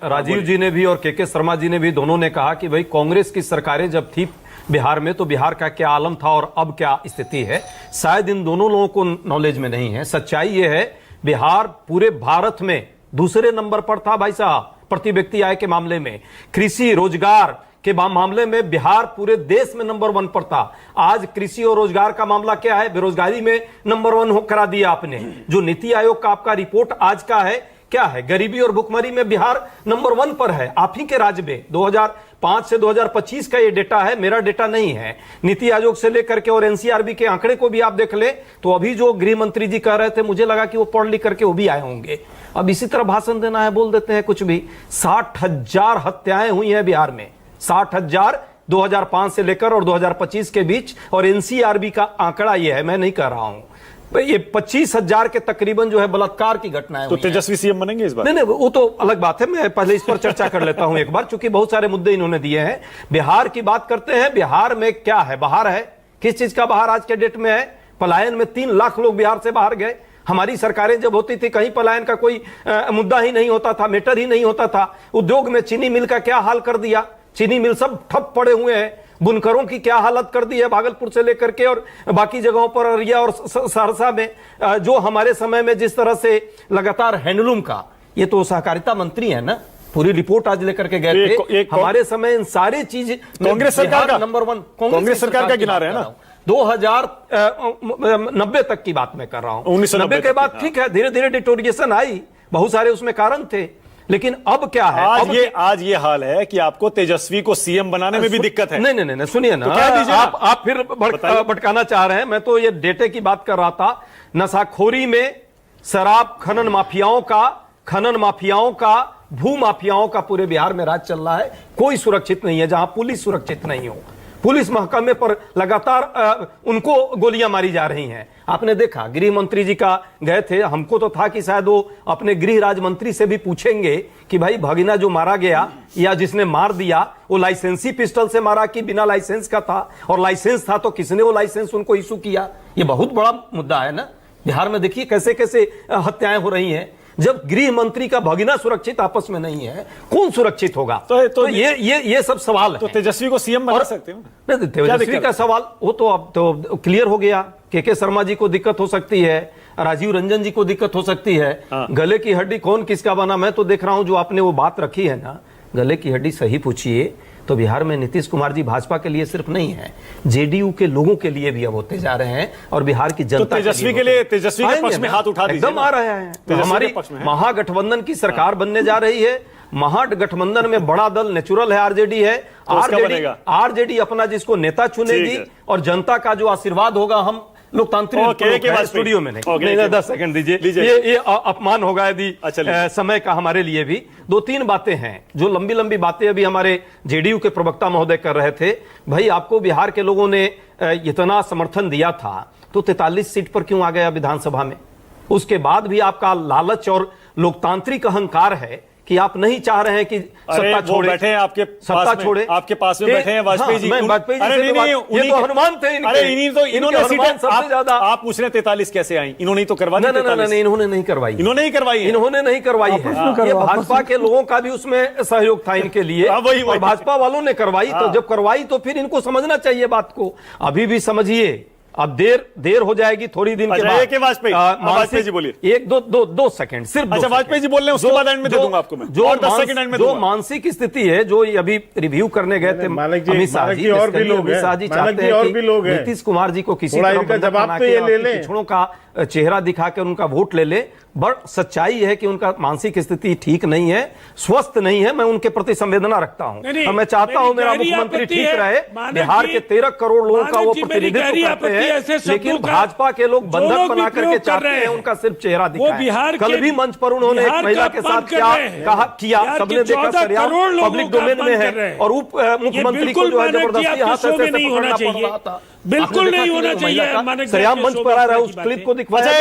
राजीव जी ने भी और के शर्मा जी ने भी दोनों ने कहा कि भाई कांग्रेस की सरकारें जब थी बिहार में तो बिहार का क्या आलम था और अब क्या स्थिति है, शायद इन दोनों लोगों को नॉलेज में नहीं है। सच्चाई ये है बिहार पूरे भारत में दूसरे नंबर पर था भाई साहब प्रति व्यक्ति आय के मामले में। कृषि रोजगार के मामले में बिहार पूरे देश में नंबर 1 पर था। आज कृषि और रोजगार का मामला क्या है, बेरोजगारी में नंबर 1 करा दिया आपने। जो नीति आयोग का आपका रिपोर्ट आज का है क्या है, गरीबी और भुखमरी में बिहार नंबर 1 पर है आप ही के राज्य में। 2005 से 2025 का ये डेटा है, मेरा डेटा नहीं है। नीति आयोग से लेकर के और एनसीआरबी के आंकड़े को भी आप देख ले तो अभी जो गृह मंत्री जी कह रहे थे मुझे लगा कि वो पढ़ लिख करके वो भी आए होंगे। अब इसी तरह भाषण देना है, बोल देते हैं कुछ भी। 60,000 हत्याएं हुई हैं बिहार में, 60,000 2005 से लेकर और 2025 के बीच। और एनसीआरबी का आंकड़ा ये है, मैं नहीं कह रहा हूं। ये 25,000 के तकरीबन जो है बलात्कार की घटनाएं। तो तेजस्वी सीएम बनेंगे इस बार? नहीं, वो तो अलग बात है। मैं पहले इस पर चर्चा कर लेता हूं एक बार, क्योंकि बहुत सारे मुद्दे इन्होंने दिए हैं। बिहार की बात करते हैं। बिहार में क्या है, बाहर है। किस चीज का बाहर आज के डेट में है? पलायन में 3 लाख लोग बिहार से बाहर गए। हमारी सरकारें जब होती थी कहीं पलायन का कोई मुद्दा ही नहीं होता था, मैटर ही नहीं होता था। उद्योग में चीनी मिल का क्या हाल कर दिया, चीनी मिल सब ठप पड़े हुए हैं। बुनकरों की क्या हालत कर दी है भागलपुर से लेकर के और बाकी जगहों पर, अररिया और सहरसा में। जो हमारे समय में जिस तरह से लगातार हैंडलूम का, ये तो सहकारिता मंत्री है ना, पूरी रिपोर्ट आज लेकर के गए थे। हमारे समय इन सारी चीज कांग्रेस सरकार का नंबर 1 कांग्रेस सरकार का गिना रहे हैं ना। 2090 तक की बात मैं कर रहा हूं। 1990 के बाद ठीक है, धीरे धीरे डिटोरिएशन आई, बहुत सारे उसमें कारण थे। लेकिन अब क्या है, आज ये हाल है कि आपको तेजस्वी को सीएम बनाने में भी दिक्कत है। नहीं, सुनिए ना, तो आप फिर भटकाना चाह रहे हैं। मैं तो ये डेटे की बात कर रहा था। नशाखोरी में शराब खनन माफियाओं का भू माफियाओं का पूरे बिहार में राज चल रहा है। कोई सुरक्षित नहीं है जहां पुलिस सुरक्षित नहीं हो। पुलिस महकमे पर लगातार उनको गोलियां मारी जा रही हैं। आपने देखा गृह मंत्री जी का गए थे, हमको तो था कि शायद वो अपने गृह राज्य मंत्री से भी पूछेंगे कि भाई भगीना जो मारा गया या जिसने मार दिया वो लाइसेंसी पिस्टल से मारा कि बिना लाइसेंस का था, और लाइसेंस था तो किसने वो लाइसेंस उनको इशू किया। ये बहुत बड़ा मुद्दा है ना। बिहार में देखिए कैसे कैसे हत्याएं हो रही हैं। जब गृह मंत्री का भगीना सुरक्षित आपस में नहीं है, कौन सुरक्षित होगा? तो ये सब सवाल है। तो तेजस्वी को सीएम बना सकते हो? तेजस्वी का सवाल वो तो अब तो क्लियर हो गया। के शर्मा जी को दिक्कत हो सकती है, राजीव रंजन जी को दिक्कत हो सकती है। गले की हड्डी कौन किसका बना, मैं तो देख रहा हूं जो आपने वो बात रखी है ना, गले की हड्डी सही पूछिए तो बिहार में नीतीश कुमार जी भाजपा के लिए सिर्फ नहीं है, जेडीयू के लोगों के लिए भी अब होते जा रहे हैं और बिहार की जनता तेजस्वी के लिए तेजस्वी के पक्ष में हाथ उठा दीजिए। एकदम आ रहा है। हमारी महागठबंधन की सरकार बनने जा रही है। महागठबंधन में बड़ा दल नेचुरल है, आरजेडी है। आरजेडी अपना जिसको नेता चुनेगी और जनता का जो आशीर्वाद होगा, हम लोकतांत्रिक स्टूडियो में नहीं 10 सेकंड दीजिए। ये अपमान होगा यदि समय का हमारे लिए भी। 2-3 बातें हैं जो लंबी लंबी बातें अभी हमारे जेडीयू के प्रवक्ता महोदय कर रहे थे। भाई आपको बिहार के लोगों ने इतना समर्थन दिया था तो 43 सीट पर क्यों आ गया विधानसभा में? उसके बाद भी आपका लालच और लोकतांत्रिक अहंकार है कि आप नहीं चाह रहे हैं कि सत्ता छोड़े। बैठे हैं आपके सत्ता छोड़े, आपके पास में बैठे हैं वाजपेयी जी। ये तो हनुमान थे। इन्होंने सबसे ज्यादा आप पूछ रहे 43 कैसे आई? इन्होंने तो करवा दी। नहीं, इन्होंने नहीं करवाई। इन्होंने नहीं करवाई है। ये भाजपा के लोगों का भी उसमें सहयोग था इनके लिए, और भाजपा वालों ने करवाई। तो जब करवाई तो फिर इनको समझना चाहिए बात को। अभी भी समझिए, अब देर हो जाएगी थोड़ी दिन के बाद। वाजपेयी जी बोलिए। 2 सेकंड सिर्फ। अच्छा, वाजपेयी जी बोल रहे हैं, उसके बाद एंड में दे दूंगा आपको मैं। जो 10 सेकंड एंड में जो मानसिक स्थिति है, जो अभी रिव्यू करने गए थे अमित शाह जी, और भी लोग चाहते हैं कि नीतीश कुमार जी को किसी तरह जवाब तो ये ले ले, पिछड़ों का चेहरा दिखाकर उनका वोट ले ले। बट सच्चाई है कि उनका मानसिक स्थिति ठीक नहीं है, स्वस्थ नहीं है। मैं उनके प्रति संवेदना रखता हूं और मैं चाहता हूं मेरा मुख्यमंत्री ठीक रहे। बिहार के 13 करोड़ लोगों का वो प्रतिनिधित्व करते हैं, लेकिन भाजपा के लोग बंधन बना करके चाहते हैं उनका सिर्फ चेहरा दिखाएं। कल भी मंच पर उन्होंने एक महिला के साथ क्या किया, सबने देखा, पब्लिक डोमेन में है। और उप मुख्यमंत्री को जो है जबरदस्ती हाथ से पकड़ना पड़ रहा था। बिल्कुल नहीं होना चाहिए। सरेआम मंच पर आ रहा है, उस क्लिप को दिखवाया।